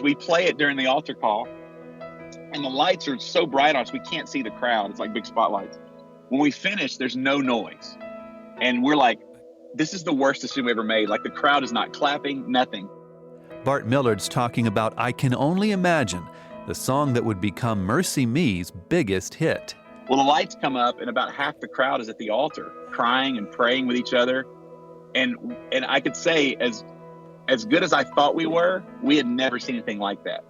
we play it during the altar call, and the lights are so bright on us, we can't see the crowd. It's like big spotlights. When we finish, there's no noise. And we're like, this is the worst decision we ever made. Like, the crowd is not clapping, nothing. Bart Millard's talking about I Can Only Imagine, the song that would become MercyMe's biggest hit. Well, the lights come up, and about half the crowd is at the altar, crying and praying with each other. And I could say, as good as I thought we were, we had never seen anything like that.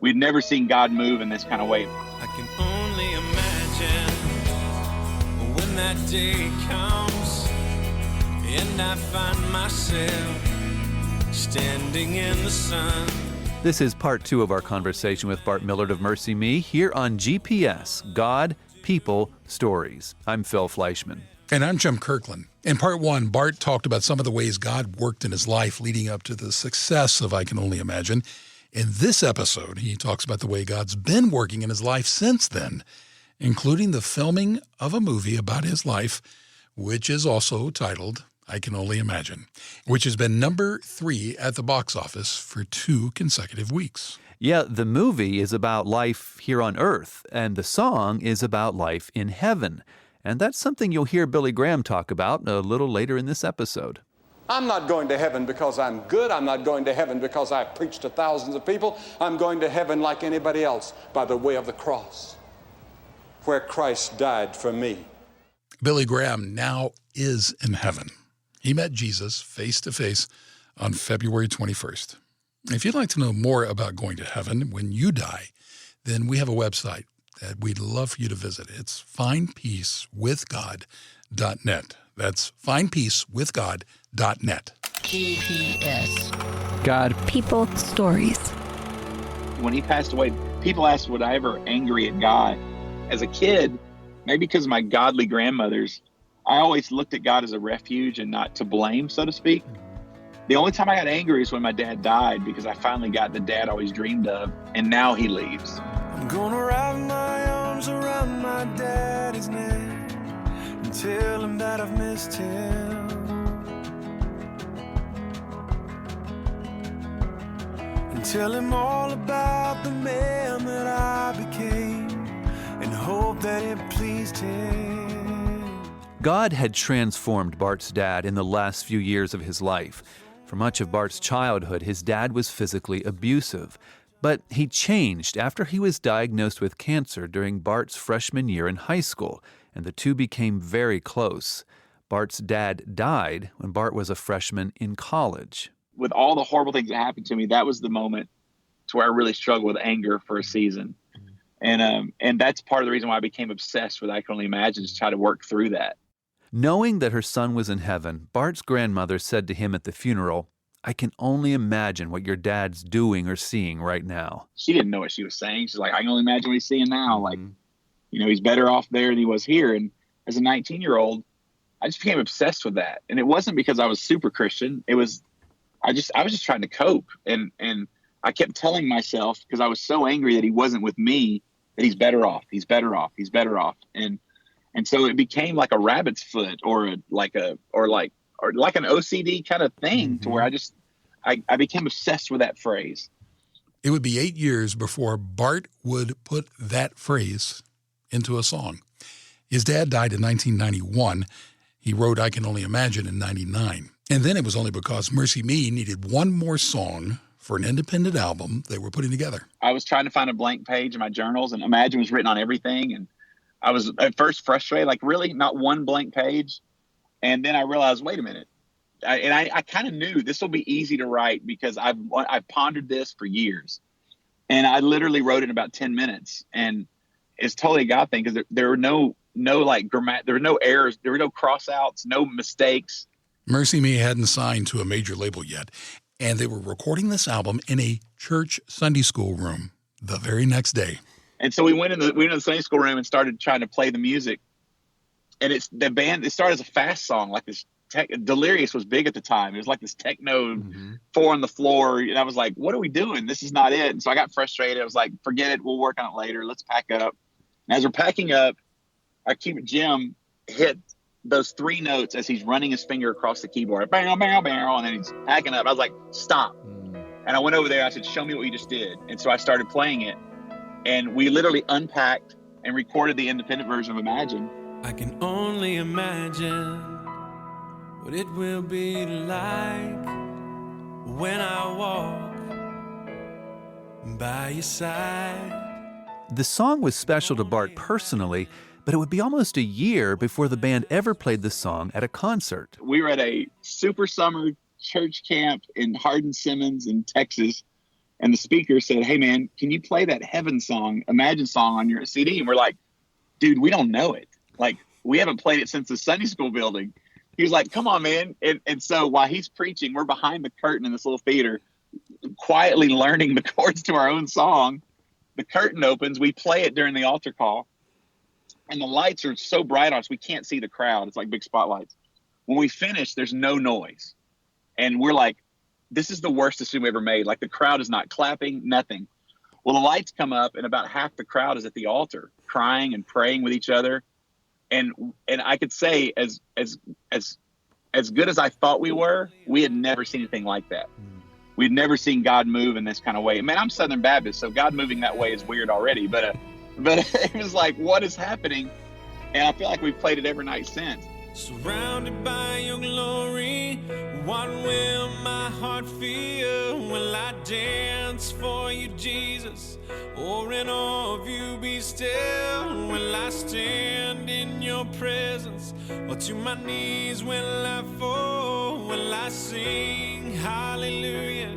We'd never seen God move in this kind of way. I can only imagine when that day comes and I find myself standing in the sun. This is part 2 of our conversation with Bart Millard of MercyMe here on GPS, God, People, Stories. I'm Phil Fleischman. And I'm Jim Kirkland. In part 1, Bart talked about some of the ways God worked in his life leading up to the success of I Can Only Imagine. In this episode, he talks about the way God's been working in his life since then, including the filming of a movie about his life, which is also titled I Can Only Imagine, which has been number 3 at the box office for 2 consecutive weeks. Yeah, the movie is about life here on earth, and the song is about life in heaven. And that's something you'll hear Billy Graham talk about a little later in this episode. I'm not going to heaven because I'm good. I'm not going to heaven because I preach to thousands of people. I'm going to heaven like anybody else by the way of the cross, where Christ died for me. Billy Graham now is in heaven. He met Jesus face to face on February 21st. If you'd like to know more about going to heaven when you die, then we have a website that we'd love for you to visit. It's findpeacewithgod.net. That's findpeacewithgod.net. GPS. God. People. Stories. When he passed away, people asked, would I ever angry at God? As a kid, maybe because of my godly grandmothers, I always looked at God as a refuge and not to blame, so to speak. The only time I got angry is when my dad died, because I finally got the dad I always dreamed of, and now he leaves. I'm gonna wrap my arms around my daddy's neck and tell him that I've missed him. And tell him all about the man that I became and hope that it pleased him. God had transformed Bart's dad in the last few years of his life. For much of Bart's childhood, his dad was physically abusive. But he changed after he was diagnosed with cancer during Bart's freshman year in high school, and the two became very close. Bart's dad died when Bart was a freshman in college. With all the horrible things that happened to me, that was the moment to where I really struggled with anger for a season. And that's part of the reason why I became obsessed with I Can Only Imagine, is to try to work through that. Knowing that her son was in heaven, Bart's grandmother said to him at the funeral, I can only imagine what your dad's doing or seeing right now. She didn't know what she was saying. She's like, I can only imagine what he's seeing now. Like, you know, he's better off there than he was here. And as a 19-year-old, I just became obsessed with that. And it wasn't because I was super Christian. It was, I was just trying to cope. And I kept telling myself, because I was so angry that he wasn't with me, that he's better off. He's better off. He's better off. And so it became like a rabbit's foot or like an OCD kind of thing, to where I became obsessed with that phrase. It would be 8 years before Bart would put that phrase into a song. His dad died in 1991. He wrote I Can Only Imagine in 99. And then it was only because MercyMe needed one more song for an independent album they were putting together. I was trying to find a blank page in my journals, and Imagine was written on everything. And I was at first frustrated, like, really, not one blank page? And then I realized, wait a minute. I kind of knew this will be easy to write because I've pondered this for years. And I literally wrote it in about 10 minutes. And it's totally a God thing, because there were no like there were no errors. There were no cross outs, no mistakes. MercyMe hadn't signed to a major label yet, and they were recording this album in a church Sunday school room the very next day. And so we went in the Sunday school room and started trying to play the music. And it started as a fast song, like this. Delirious was big at the time. It was like this techno 4 on the floor. And I was like, what are we doing? This is not it. And so I got frustrated. I was like, forget it. We'll work on it later. Let's pack up. And as we're packing up, our keyboard Jim hit those 3 notes as he's running his finger across the keyboard. Bow, bow, bow. And then he's packing up. I was like, stop. And I went over there, I said, show me what you just did. And so I started playing it, and we literally unpacked and recorded the independent version of Imagine. I can only imagine what it will be like when I walk by your side. The song was special to Bart personally, but it would be almost a year before the band ever played the song at a concert. We were at a super summer church camp in Hardin-Simmons in Texas, and the speaker said, hey man, can you play that Heaven song, Imagine song on your CD? And we're like, dude, we don't know it. Like, we haven't played it since the Sunday school building. He was like, come on, man. And so while he's preaching, we're behind the curtain in this little theater, quietly learning the chords to our own song. The curtain opens, we play it during the altar call, and the lights are so bright on us, we can't see the crowd. It's like big spotlights. When we finish, there's no noise. And we're like, this is the worst decision we ever made. Like, the crowd is not clapping, nothing. Well, the lights come up, and about half the crowd is at the altar, crying and praying with each other. And I could say, as good as I thought we were, we had never seen anything like that. We'd never seen God move in this kind of way. Man, I'm Southern Baptist, so God moving that way is weird already. But it was like, what is happening? And I feel like we've played it every night since. Surrounded by your glory, what will my heart feel? Will I dance for you, Jesus? Or in awe of you be still? Will I stand in your presence? Or to my knees will I fall? Will I sing hallelujah?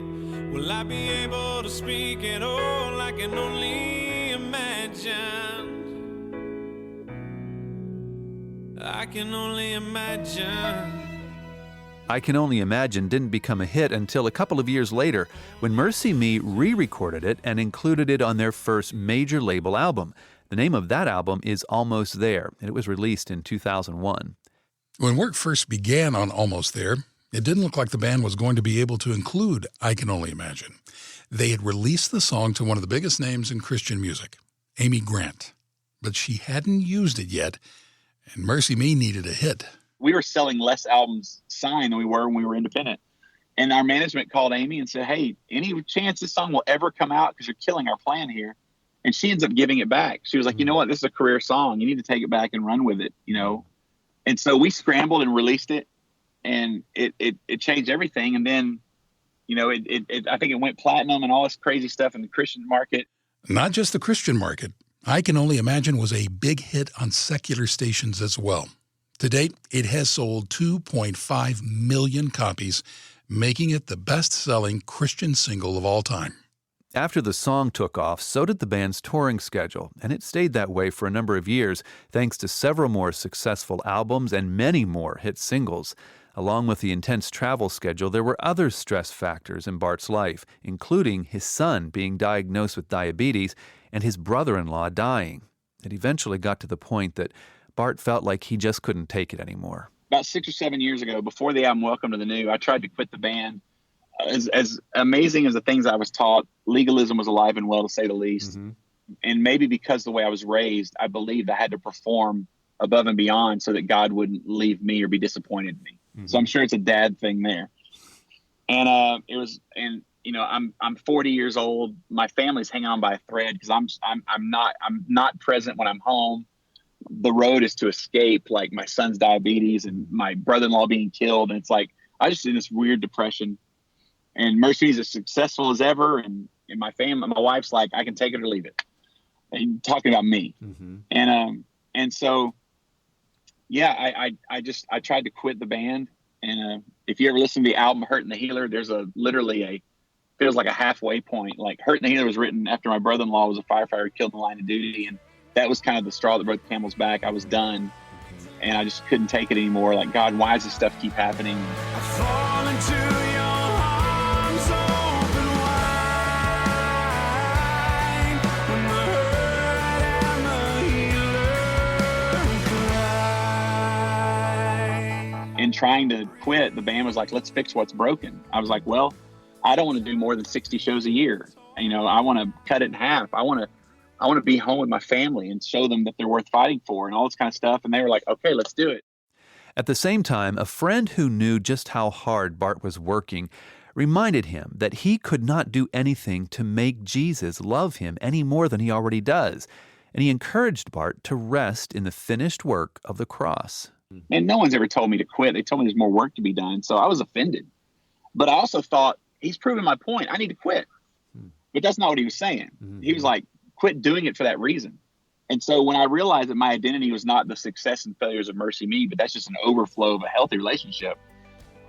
Will I be able to speak at all? I can only imagine. I can only imagine. I Can Only Imagine didn't become a hit until a couple of years later when MercyMe re-recorded it and included it on their first major label album. The name of that album is Almost There, and it was released in 2001. When work first began on Almost There, it didn't look like the band was going to be able to include I Can Only Imagine. They had released the song to one of the biggest names in Christian music, Amy Grant, but she hadn't used it yet, and MercyMe needed a hit. We were selling less albums signed than we were when we were independent. And our management called Amy and said, hey, any chance this song will ever come out? Because you're killing our plan here. And she ends up giving it back. She was like, you know what? This is a career song. You need to take it back and run with it, you know? And so we scrambled and released it, and it changed everything. And then, you know, I think it went platinum and all this crazy stuff in the Christian market. Not just the Christian market. I Can Only Imagine was a big hit on secular stations as well. To date, it has sold 2.5 million copies, making it the best-selling Christian single of all time. After the song took off, so did the band's touring schedule, and it stayed that way for a number of years, thanks to several more successful albums and many more hit singles. Along with the intense travel schedule, there were other stress factors in Bart's life, including his son being diagnosed with diabetes and his brother-in-law dying. It eventually got to the point that Bart felt like he just couldn't take it anymore. About 6 or 7 years ago, before the album Welcome to the New, I tried to quit the band. As amazing as the things I was taught, legalism was alive and well, to say the least. Mm-hmm. And maybe because the way I was raised, I believed I had to perform above and beyond so that God wouldn't leave me or be disappointed in me. Mm-hmm. So I'm sure it's a dad thing there. And you know, I'm 40 years old. My family's hanging on by a thread because I'm not present when I'm home. The road is to escape, like my son's diabetes and my brother-in-law being killed. And it's like, I just in this weird depression, and MercyMe's as successful as ever. And my family, my wife's like, I can take it or leave it. And talking about me. Mm-hmm. And so, yeah, I tried to quit the band. And if you ever listen to the album Hurt and the Healer, there's feels like a halfway point. Like Hurt and the Healer was written after my brother-in-law was a firefighter killed in the line of duty. And that was kind of the straw that broke the camel's back. I was done, and I just couldn't take it anymore. Like, God, why does this stuff keep happening? I fall into your arms open wide, when the hurt and the healer cry. And trying to quit, the band was like, let's fix what's broken. I was like, well, I don't want to do more than 60 shows a year. You know, I want to cut it in half. I want to be home with my family and show them that they're worth fighting for and all this kind of stuff. And they were like, okay, let's do it. At the same time, a friend who knew just how hard Bart was working reminded him that he could not do anything to make Jesus love him any more than he already does. And he encouraged Bart to rest in the finished work of the cross. And no one's ever told me to quit. They told me there's more work to be done. So I was offended. But I also thought, he's proving my point. I need to quit. But that's not what he was saying. He was like, quit doing it for that reason. And so when I realized that my identity was not the success and failures of MercyMe, but that's just an overflow of a healthy relationship,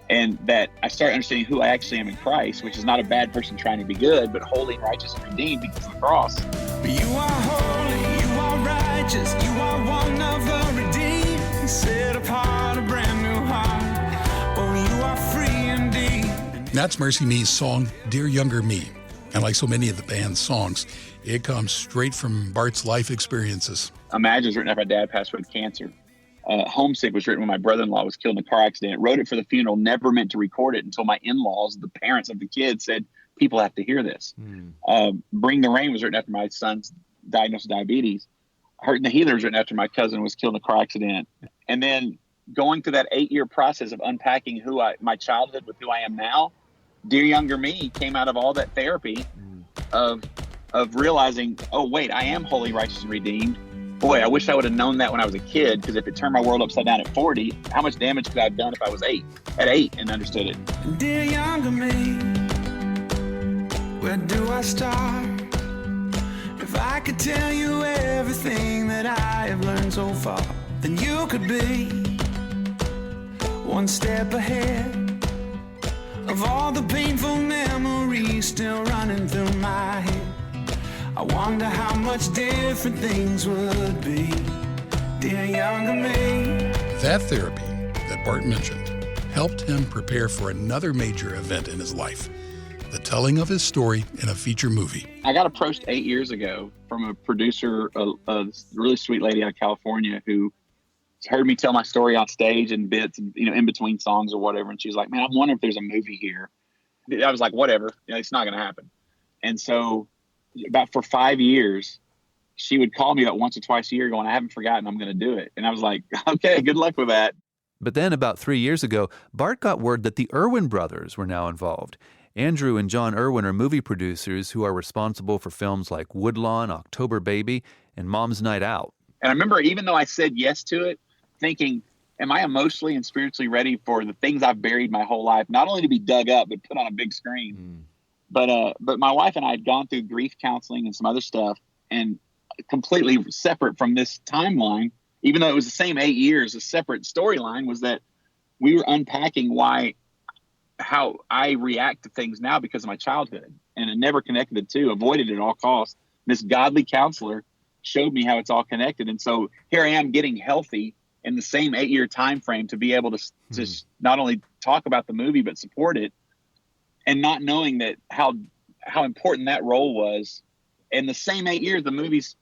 and that I started understanding who I actually am in Christ, which is not a bad person trying to be good, but holy, righteous, and redeemed because of the cross. You are holy, you are righteous, you are one of the redeemed, set apart a brand new heart. Oh, you are free indeed. That's MercyMe's song, Dear Younger Me. And like so many of the band's songs, it comes straight from Bart's life experiences. Imagine was written after my dad passed away with cancer. Homesick was written when my brother-in-law was killed in a car accident. Wrote it for the funeral, never meant to record it until my in-laws, the parents of the kids, said, people have to hear this. Bring the Rain was written after my son's diagnosed with diabetes. Hurt in the Healer was written after my cousin was killed in a car accident. And then going through that 8-year process of unpacking my childhood with who I am now, Dear Younger Me came out of all that therapy of realizing, oh, wait, I am holy, righteous, and redeemed. Boy, I wish I would have known that when I was a kid, because if it turned my world upside down at 40, how much damage could I have done if I was at 8 and understood it? Dear younger me, where do I start? If I could tell you everything that I have learned so far, then you could be one step ahead of all the painful memories still running through my head. I wonder how much different things would be, dear younger me. That therapy that Bart mentioned helped him prepare for another major event in his life, the telling of his story in a feature movie. I got approached 8 years ago from a producer, a really sweet lady out of California who heard me tell my story on stage and bits, and, in between songs or whatever. And she was like, man, I wonder if there's a movie here. I was like, whatever, it's not going to happen. And so for 5 years, she would call me about once or twice a year going, I haven't forgotten, I'm going to do it. And I was like, okay, good luck with that. But then about 3 years ago, Bart got word that the Irwin brothers were now involved. Andrew and John Irwin are movie producers who are responsible for films like Woodlawn, October Baby, and Mom's Night Out. And I remember, even though I said yes to it, thinking, am I emotionally and spiritually ready for the things I've buried my whole life, not only to be dug up, but put on a big screen? But my wife and I had gone through grief counseling and some other stuff, and completely separate from this timeline, even though it was the same 8 years, a separate storyline, was that we were unpacking how I react to things now because of my childhood, and it never connected the two, avoided it at all costs. This godly counselor showed me how it's all connected. And so here I am getting healthy in the same 8-year time frame to be able to not only talk about the movie, but support it, and not knowing that how important that role was. In the same 8 years, the movie's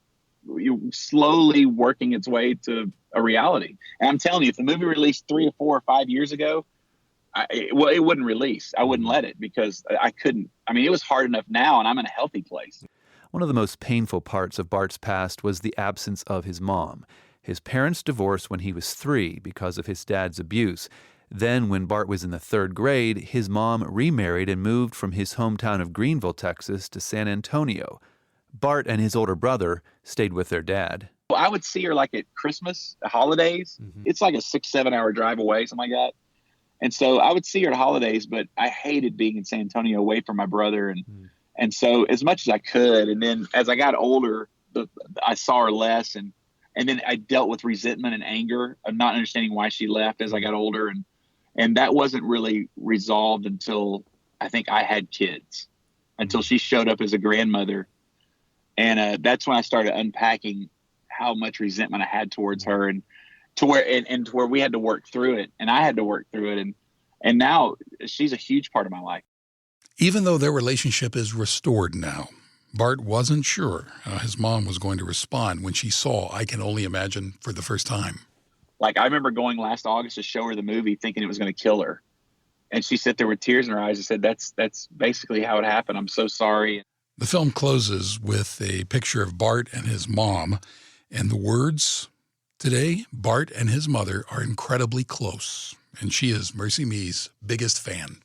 slowly working its way to a reality. And I'm telling you, if the movie released 3 or 4 or 5 years ago, it wouldn't release. I wouldn't let it, because I couldn't. I mean, it was hard enough now, and I'm in a healthy place. One of the most painful parts of Bart's past was the absence of his mom. His parents divorced when he was 3 because of his dad's abuse. Then, when Bart was in the 3rd grade, his mom remarried and moved from his hometown of Greenville, Texas, to San Antonio. Bart and his older brother stayed with their dad. Well, I would see her like at Christmas, the holidays. It's like a 6-7 hour drive away, something like that. And so I would see her at holidays, but I hated being in San Antonio away from my brother. And so as much as I could, and then as I got older, I saw her less. And then I dealt with resentment and anger of not understanding why she left as I got older. And that wasn't really resolved until I think I had kids, until she showed up as a grandmother. And that's when I started unpacking how much resentment I had towards her, and to where we had to work through it, and I had to work through it. And now she's a huge part of my life. Even though their relationship is restored now, Bart wasn't sure how his mom was going to respond when she saw I Can Only Imagine for the first time. Like, I remember going last August to show her the movie thinking it was going to kill her. And she sat there with tears in her eyes and said, that's basically how it happened. I'm so sorry. The film closes with a picture of Bart and his mom and the words, Today, Bart and his mother are incredibly close, and she is MercyMe's biggest fan.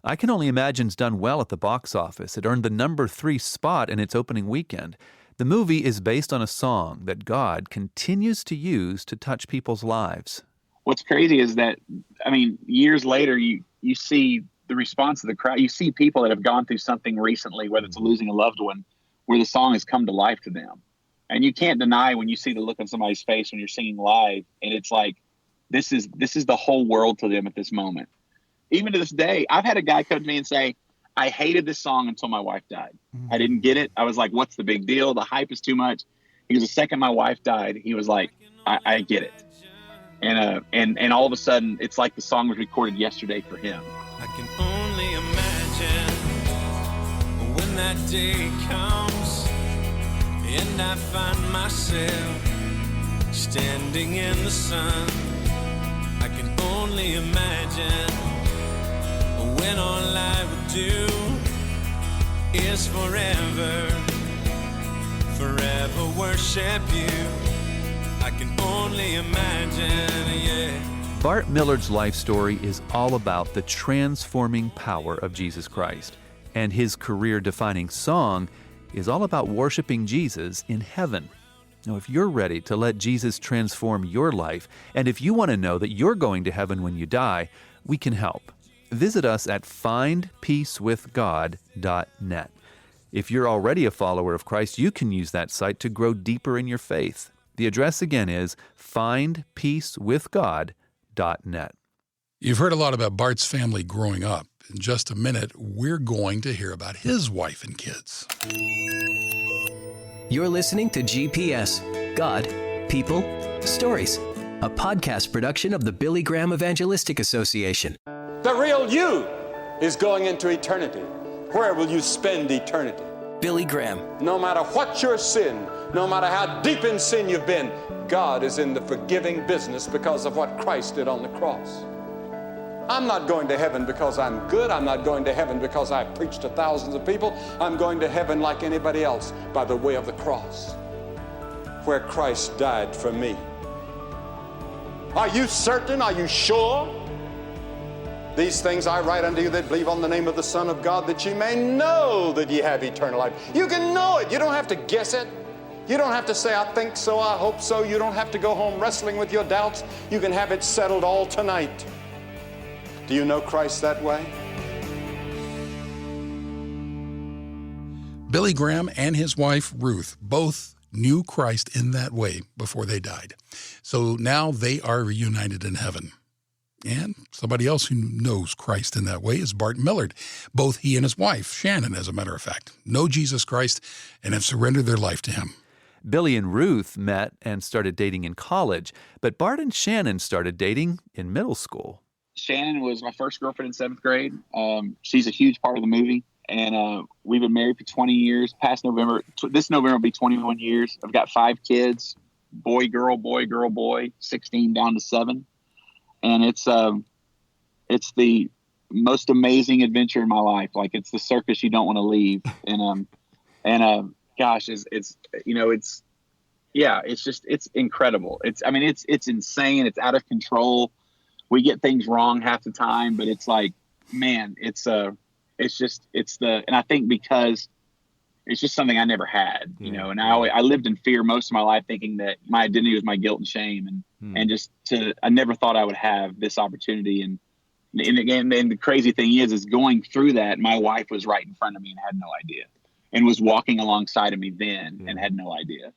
I Can Only Imagine's done well at the box office. It earned the number 3 spot in its opening weekend. The movie is based on a song that God continues to use to touch people's lives. What's crazy is that, years later, you see the response of the crowd. You see people that have gone through something recently, whether it's losing a loved one, where the song has come to life to them. And you can't deny when you see the look on somebody's face when you're singing live, and it's like, this is the whole world to them at this moment. Even to this day, I've had a guy come to me and say, I hated this song until my wife died. I didn't get it. I was like, what's the big deal? The hype is too much. He was, the second my wife died, he was like, I get it. And all of a sudden, it's like the song was recorded yesterday for him. I can only imagine when that day comes and I find myself standing in the sun. I can only imagine when all I would do is forever worship you. I can only imagine, yeah. Bart Millard's life story is all about the transforming power of Jesus Christ. And his career-defining song is all about worshiping Jesus in heaven. Now, if you're ready to let Jesus transform your life, and if you want to know that you're going to heaven when you die, we can help. Visit us at findpeacewithgod.net. If you're already a follower of Christ, you can use that site to grow deeper in your faith. The address again is findpeacewithgod.net. You've heard a lot about Bart's family growing up. In just a minute, we're going to hear about his wife and kids. You're listening to GPS, God, People, Stories, a podcast production of the Billy Graham Evangelistic Association. The real you is going into eternity. Where will you spend eternity? Billy Graham. No matter what your sin, no matter how deep in sin you've been, God is in the forgiving business because of what Christ did on the cross. I'm not going to heaven because I'm good. I'm not going to heaven because I preach to thousands of people. I'm going to heaven like anybody else by the way of the cross, where Christ died for me. Are you certain? Are you sure? These things I write unto you that believe on the name of the Son of God, that ye may know that ye have eternal life. You can know it. You don't have to guess it. You don't have to say, I think so, I hope so. You don't have to go home wrestling with your doubts. You can have it settled all tonight. Do you know Christ that way? Billy Graham and his wife, Ruth, both knew Christ in that way before they died. So now they are reunited in heaven. And somebody else who knows Christ in that way is Bart Millard. Both he and his wife, Shannon, as a matter of fact, know Jesus Christ and have surrendered their life to him. Billy and Ruth met and started dating in college, but Bart and Shannon started dating in middle school. Shannon was my first girlfriend in 7th grade. She's a huge part of the movie. And we've been married for 20 years. Past November, this November will be 21 years. I've got 5 kids, boy, girl, boy, girl, boy, 16 down to 7. And it's the most amazing adventure in my life. Like, it's the circus you don't want to leave. And gosh, it's incredible. It's insane. It's out of control. We get things wrong half the time, but it's like, man, and I think because it's just something I never had, and I lived in fear most of my life, thinking that my identity was my guilt and shame. I never thought I would have this opportunity. And the crazy thing is going through that, my wife was right in front of me and had no idea, and was walking alongside of me then and had no idea.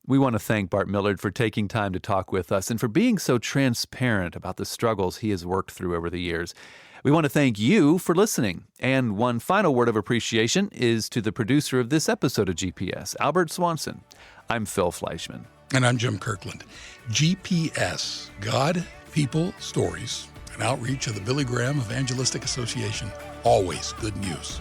We want to thank Bart Millard for taking time to talk with us and for being so transparent about the struggles he has worked through over the years. We want to thank you for listening. And one final word of appreciation is to the producer of this episode of GPS, Albert Swanson. I'm Phil Fleischman. And I'm Jim Kirkland. GPS, God, People, Stories, an outreach of the Billy Graham Evangelistic Association. Always good news.